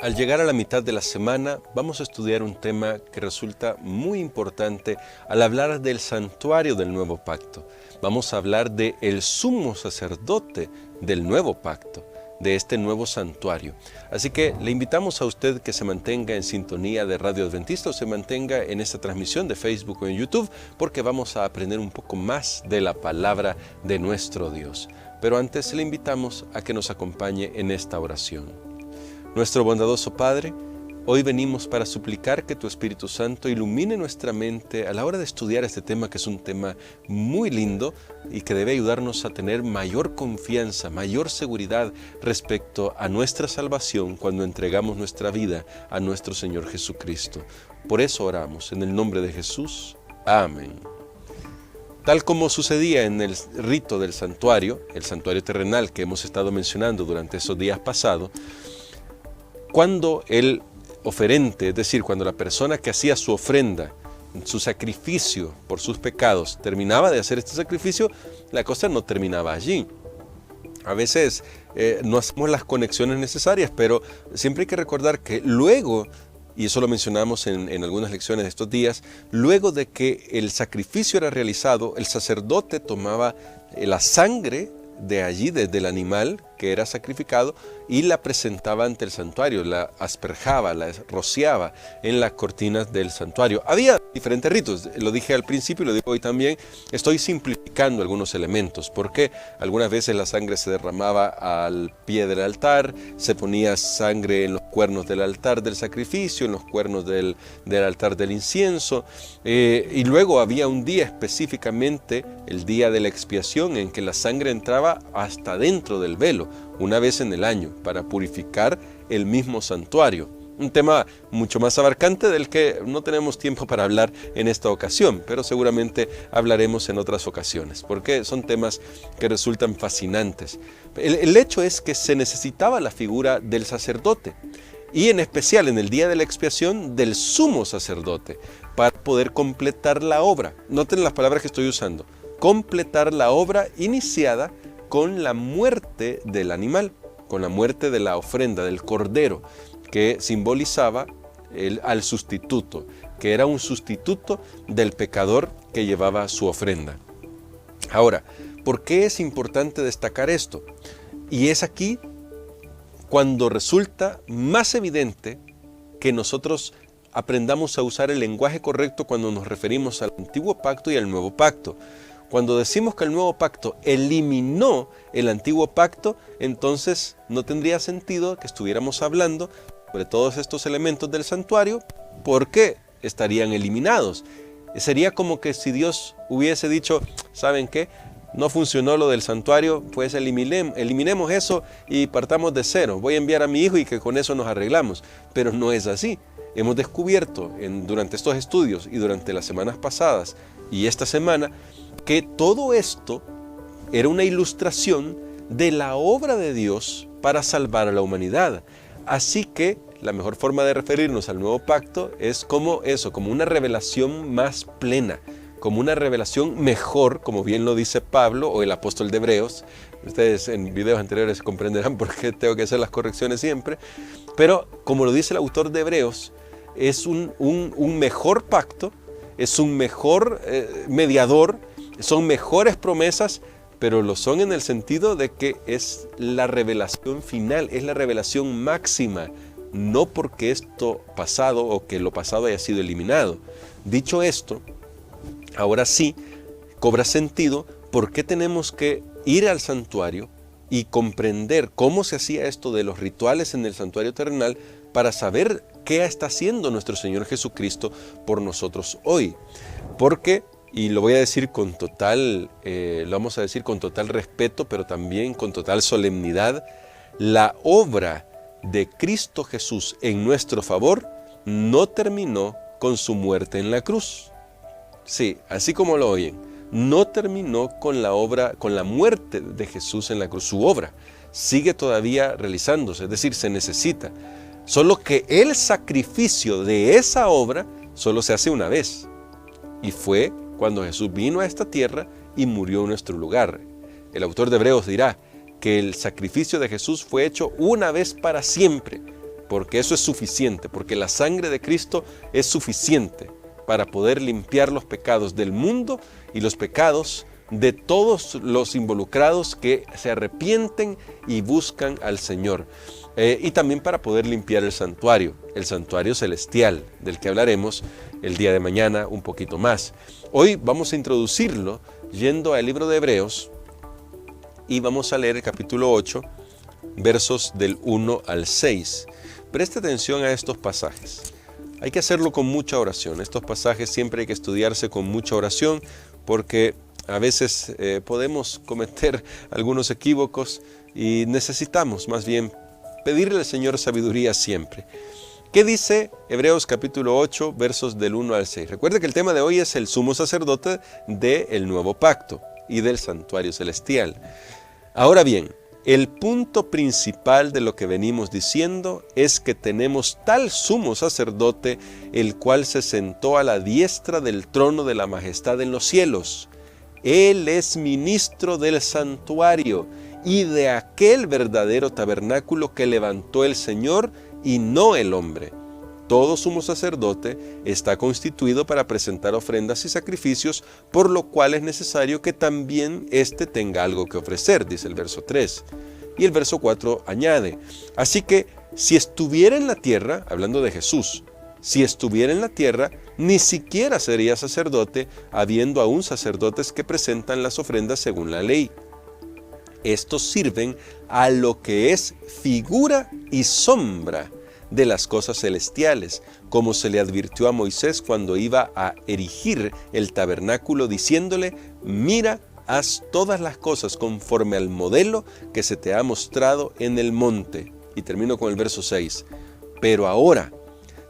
Al llegar a la mitad de la semana, vamos a estudiar un tema que resulta muy importante al hablar del santuario del nuevo pacto. Vamos a hablar del sumo sacerdote del nuevo pacto, de este nuevo santuario. Así que le invitamos a usted que se mantenga en sintonía de Radio Adventista o se mantenga en esta transmisión de Facebook o en YouTube, porque vamos a aprender un poco más de la palabra de nuestro Dios. Pero antes le invitamos a que nos acompañe en esta oración. Nuestro bondadoso Padre, hoy venimos para suplicar que tu Espíritu Santo ilumine nuestra mente a la hora de estudiar este tema, que es un tema muy lindo y que debe ayudarnos a tener mayor confianza, mayor seguridad respecto a nuestra salvación cuando entregamos nuestra vida a nuestro Señor Jesucristo. Por eso oramos, en el nombre de Jesús. Amén. Tal como sucedía en el rito del santuario, el santuario terrenal que hemos estado mencionando durante esos días pasados, cuando el oferente, es decir, cuando la persona que hacía su ofrenda, su sacrificio por sus pecados, terminaba de hacer este sacrificio, la cosa no terminaba allí. A veces no hacemos las conexiones necesarias, pero siempre hay que recordar que luego, y eso lo mencionamos en algunas lecciones de estos días, luego de que el sacrificio era realizado, el sacerdote tomaba la sangre de allí, desde el animal que era sacrificado, y la presentaba ante el santuario, la asperjaba, la rociaba en las cortinas del santuario. Había diferentes ritos, lo dije al principio y lo digo hoy también, estoy simplificando algunos elementos, porque algunas veces la sangre se derramaba al pie del altar, se ponía sangre en los cuernos del altar del sacrificio, en los cuernos del altar del incienso, y luego había un día específicamente, el día de la expiación, en que la sangre entraba hasta dentro del velo, una vez en el año, para purificar el mismo santuario. Un tema mucho más abarcante del que no tenemos tiempo para hablar en esta ocasión, pero seguramente hablaremos en otras ocasiones, porque son temas que resultan fascinantes. El hecho es que se necesitaba la figura del sacerdote, y en especial en el día de la expiación del sumo sacerdote, para poder completar la obra. Noten las palabras que estoy usando. Completar la obra iniciada con la muerte del animal, con la muerte de la ofrenda, del cordero, que simbolizaba al sustituto, que era un sustituto del pecador que llevaba su ofrenda. Ahora, ¿por qué es importante destacar esto? Y es aquí cuando resulta más evidente que nosotros aprendamos a usar el lenguaje correcto cuando nos referimos al antiguo pacto y al nuevo pacto. Cuando decimos que el nuevo pacto eliminó el antiguo pacto, entonces no tendría sentido que estuviéramos hablando sobre todos estos elementos del santuario, porque estarían eliminados. Sería como que si Dios hubiese dicho, ¿saben qué? No funcionó lo del santuario, pues eliminemos eso y partamos de cero. Voy a enviar a mi hijo y que con eso nos arreglamos. Pero no es así. Hemos descubierto durante estos estudios y durante las semanas pasadas y esta semana que todo esto era una ilustración de la obra de Dios para salvar a la humanidad. Así que la mejor forma de referirnos al nuevo pacto es como eso, como una revelación más plena, como una revelación mejor, como bien lo dice Pablo o el apóstol de Hebreos. Ustedes en videos anteriores comprenderán por qué tengo que hacer las correcciones siempre, pero como lo dice el autor de Hebreos, es un mejor pacto, es un mejor mediador, son mejores promesas, pero lo son en el sentido de que es la revelación final, es la revelación máxima, no porque esto pasado o que lo pasado haya sido eliminado. Dicho esto, ahora sí cobra sentido por qué tenemos que ir al santuario y comprender cómo se hacía esto de los rituales en el santuario terrenal para saber qué está haciendo nuestro Señor Jesucristo por nosotros hoy. Porque, y lo voy a decir con total, lo vamos a decir con total respeto, pero también con total solemnidad, la obra de Cristo Jesús en nuestro favor no terminó con su muerte en la cruz. Sí, así como lo oyen, no terminó con la obra, con la muerte de Jesús en la cruz. Su obra sigue todavía realizándose, es decir, se necesita. Solo que el sacrificio de esa obra solo se hace una vez. Y fue cuando Jesús vino a esta tierra y murió en nuestro lugar. El autor de Hebreos dirá que el sacrificio de Jesús fue hecho una vez para siempre, porque eso es suficiente, porque la sangre de Cristo es suficiente para poder limpiar los pecados del mundo y los pecados de todos los involucrados que se arrepienten y buscan al Señor. Y también para poder limpiar el santuario celestial, del que hablaremos el día de mañana un poquito más. Hoy vamos a introducirlo yendo al libro de Hebreos y vamos a leer el capítulo 8, versos del 1 al 6. Preste atención a estos pasajes. Hay que hacerlo con mucha oración. Estos pasajes siempre hay que estudiarse con mucha oración porque a veces podemos cometer algunos equívocos y necesitamos más bien pedirle al Señor sabiduría siempre. ¿Qué dice Hebreos capítulo 8, versos del 1 al 6? Recuerde que el tema de hoy es el sumo sacerdote del nuevo pacto y del santuario celestial. Ahora bien, el punto principal de lo que venimos diciendo es que tenemos tal sumo sacerdote, el cual se sentó a la diestra del trono de la majestad en los cielos. Él es ministro del santuario y de aquel verdadero tabernáculo que levantó el Señor y no el hombre. Todo sumo sacerdote está constituido para presentar ofrendas y sacrificios, por lo cual es necesario que también éste tenga algo que ofrecer, dice el verso 3. Y el verso 4 añade, así que si estuviera en la tierra, hablando de Jesús, si estuviera en la tierra, ni siquiera sería sacerdote, habiendo aún sacerdotes que presentan las ofrendas según la ley. Estos sirven a lo que es figura y sombra de las cosas celestiales, como se le advirtió a Moisés cuando iba a erigir el tabernáculo, diciéndole, mira, haz todas las cosas conforme al modelo que se te ha mostrado en el monte. Y termino con el verso 6. Pero ahora,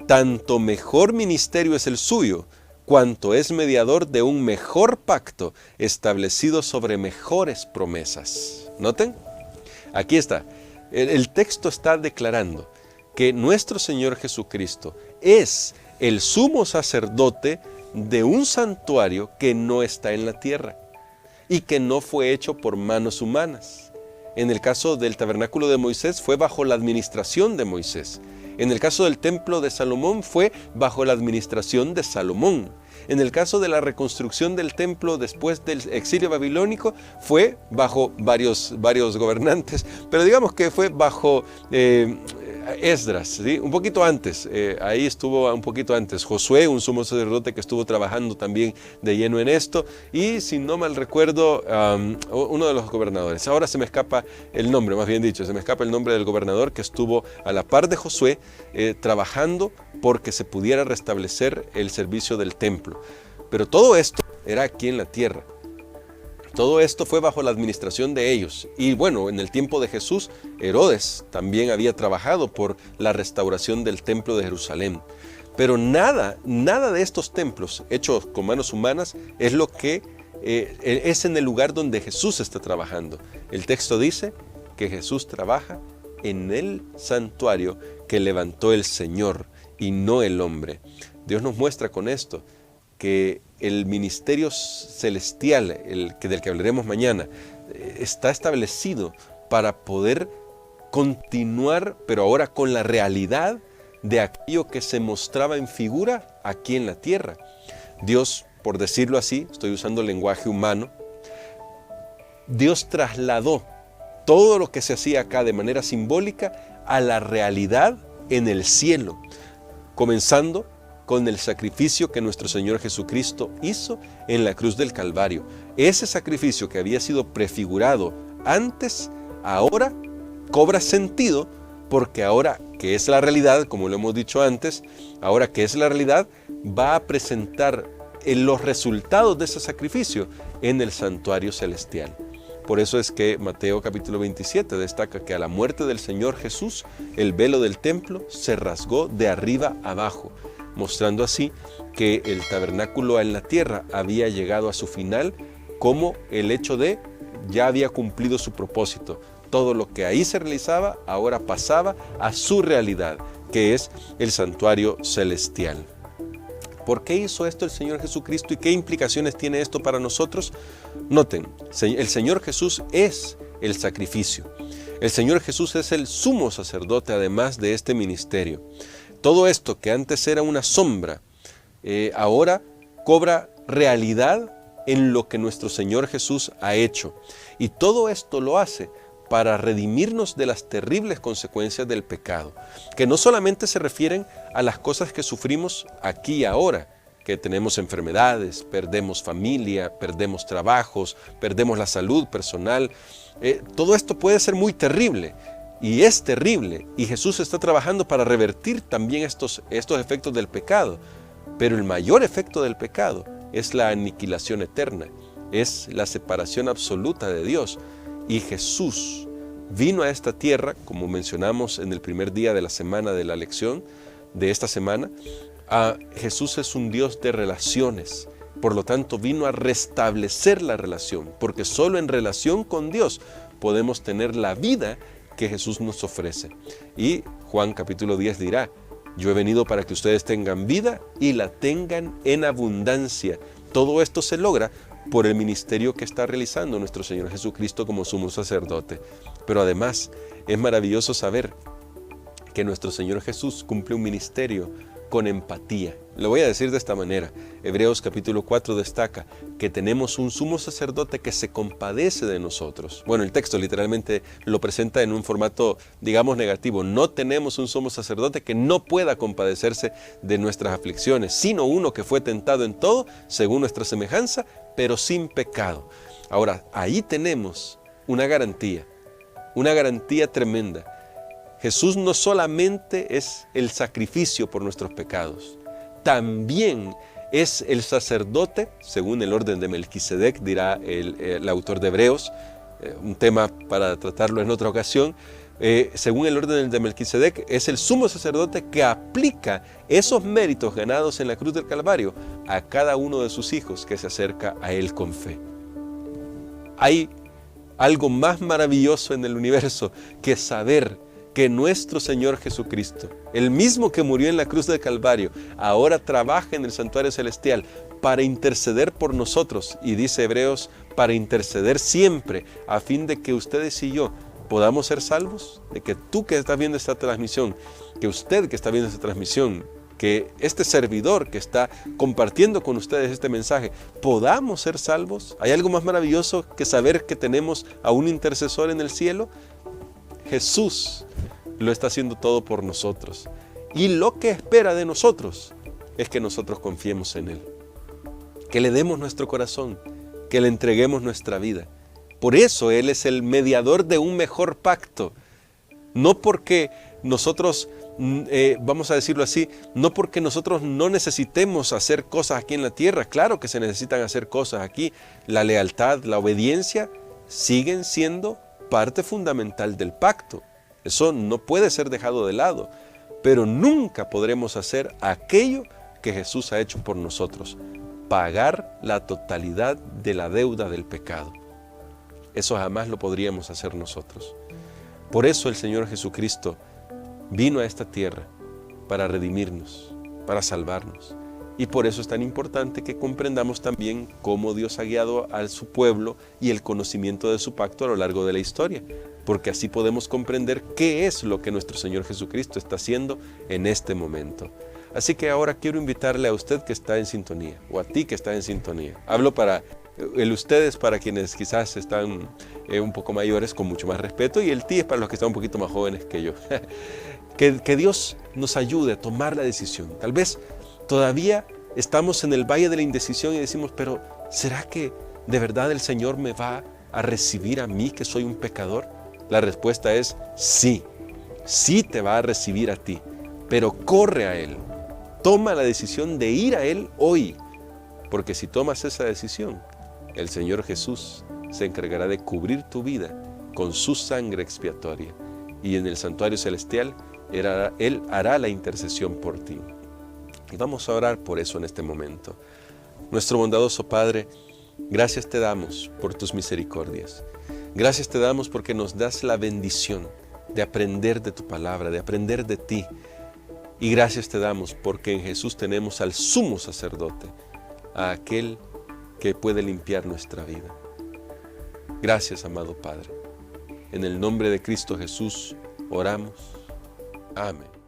tanto mejor ministerio es el suyo, cuanto es mediador de un mejor pacto establecido sobre mejores promesas. ¿Noten? Aquí está. El texto está declarando que nuestro Señor Jesucristo es el sumo sacerdote de un santuario que no está en la tierra y que no fue hecho por manos humanas. En el caso del tabernáculo de Moisés fue bajo la administración de Moisés. En el caso del templo de Salomón fue bajo la administración de Salomón. En el caso de la reconstrucción del templo después del exilio babilónico fue bajo varios gobernantes, pero digamos que fue bajo Esdras, ¿sí? Un poquito antes, ahí estuvo un poquito antes Josué, un sumo sacerdote que estuvo trabajando también de lleno en esto, y si no mal recuerdo, uno de los gobernadores, ahora se me escapa el nombre, más bien dicho, se me escapa el nombre del gobernador que estuvo a la par de Josué trabajando porque se pudiera restablecer el servicio del templo. Pero todo esto era aquí en la tierra. Todo esto fue bajo la administración de ellos. Y bueno, en el tiempo de Jesús, Herodes también había trabajado por la restauración del templo de Jerusalén. Pero nada de estos templos hechos con manos humanas es lo que es en el lugar donde Jesús está trabajando. El texto dice que Jesús trabaja en el santuario que levantó el Señor y no el hombre. Dios nos muestra con esto que el ministerio celestial, del que hablaremos mañana, está establecido para poder continuar, pero ahora con la realidad de aquello que se mostraba en figura aquí en la tierra. Dios, por decirlo así, estoy usando lenguaje humano, Dios trasladó todo lo que se hacía acá de manera simbólica a la realidad en el cielo, comenzando con el sacrificio que nuestro Señor Jesucristo hizo en la cruz del Calvario. Ese sacrificio que había sido prefigurado antes, ahora cobra sentido, porque ahora que es la realidad, como lo hemos dicho antes, ahora que es la realidad, va a presentar los resultados de ese sacrificio en el santuario celestial. Por eso es que Mateo capítulo 27 destaca que a la muerte del Señor Jesús, el velo del templo se rasgó de arriba abajo, mostrando así que el tabernáculo en la tierra había llegado a su final, como el hecho de ya había cumplido su propósito. Todo lo que ahí se realizaba ahora pasaba a su realidad, que es el santuario celestial. ¿Por qué hizo esto el Señor Jesucristo y qué implicaciones tiene esto para nosotros? Noten, el Señor Jesús es el sacrificio. El Señor Jesús es el sumo sacerdote además de este ministerio. Todo esto que antes era una sombra, ahora cobra realidad en lo que nuestro Señor Jesús ha hecho. Y todo esto lo hace para redimirnos de las terribles consecuencias del pecado, que no solamente se refieren a las cosas que sufrimos aquí y ahora, que tenemos enfermedades, perdemos familia, perdemos trabajos, perdemos la salud personal. Todo esto puede ser muy terrible, y es terrible, y Jesús está trabajando para revertir también estos efectos del pecado. Pero el mayor efecto del pecado es la aniquilación eterna, es la separación absoluta de Dios. Y Jesús vino a esta tierra, como mencionamos en el primer día de la semana de la lección de esta semana. Jesús es un Dios de relaciones, por lo tanto vino a restablecer la relación, porque solo en relación con Dios podemos tener la vida que Jesús nos ofrece. Y Juan capítulo 10 dirá: yo he venido para que ustedes tengan vida y la tengan en abundancia. Todo esto se logra por el ministerio que está realizando nuestro Señor Jesucristo como sumo sacerdote. Pero además es maravilloso saber que nuestro Señor Jesús cumple un ministerio con empatía. Lo voy a decir de esta manera. Hebreos capítulo 4 destaca que tenemos un sumo sacerdote que se compadece de nosotros. Bueno, el texto literalmente lo presenta en un formato, digamos, negativo. No tenemos un sumo sacerdote que no pueda compadecerse de nuestras aflicciones, sino uno que fue tentado en todo, según nuestra semejanza, pero sin pecado. Ahora, ahí tenemos una garantía tremenda. Jesús no solamente es el sacrificio por nuestros pecados, también es el sacerdote, según el orden de Melquisedec, dirá el autor de Hebreos, un tema para tratarlo en otra ocasión. Según el orden de Melquisedec, es el sumo sacerdote que aplica esos méritos ganados en la cruz del Calvario a cada uno de sus hijos que se acerca a él con fe. Hay algo más maravilloso en el universo que saber que nuestro Señor Jesucristo, el mismo que murió en la cruz del Calvario, ahora trabaja en el santuario celestial para interceder por nosotros, y dice Hebreos, para interceder siempre, a fin de que ustedes y yo podamos ser salvos, de que tú que estás viendo esta transmisión, que usted que está viendo esta transmisión, que este servidor que está compartiendo con ustedes este mensaje, podamos ser salvos. ¿Hay algo más maravilloso que saber que tenemos a un intercesor en el cielo? Jesús lo está haciendo todo por nosotros. Y lo que espera de nosotros es que nosotros confiemos en Él, que le demos nuestro corazón, que le entreguemos nuestra vida. Por eso Él es el mediador de un mejor pacto. No porque nosotros, vamos a decirlo así, no porque nosotros no necesitemos hacer cosas aquí en la tierra. Claro que se necesitan hacer cosas aquí. La lealtad, la obediencia siguen siendo parte fundamental del pacto. Eso no puede ser dejado de lado, pero nunca podremos hacer aquello que Jesús ha hecho por nosotros: pagar la totalidad de la deuda del pecado. Eso jamás lo podríamos hacer nosotros. Por eso el Señor Jesucristo vino a esta tierra para redimirnos, para salvarnos. Y por eso es tan importante que comprendamos también cómo Dios ha guiado a su pueblo y el conocimiento de su pacto a lo largo de la historia, porque así podemos comprender qué es lo que nuestro Señor Jesucristo está haciendo en este momento. Así que ahora quiero invitarle a usted que está en sintonía, o a ti que está en sintonía. Hablo para ustedes, para quienes quizás están un poco mayores, con mucho más respeto, y el ti es para los que están un poquito más jóvenes que yo. Que Dios nos ayude a tomar la decisión. Tal vez todavía estamos en el valle de la indecisión y decimos, pero ¿será que de verdad el Señor me va a recibir a mí, que soy un pecador? La respuesta es sí, sí te va a recibir a ti, pero corre a Él. Toma la decisión de ir a Él hoy, porque si tomas esa decisión, el Señor Jesús se encargará de cubrir tu vida con su sangre expiatoria, y en el santuario celestial Él hará la intercesión por ti. Y vamos a orar por eso en este momento. Nuestro bondadoso Padre, gracias te damos por tus misericordias. Gracias te damos porque nos das la bendición de aprender de tu palabra, de aprender de ti. Y gracias te damos porque en Jesús tenemos al sumo sacerdote, a aquel que puede limpiar nuestra vida. Gracias, amado Padre. En el nombre de Cristo Jesús, oramos. Amén.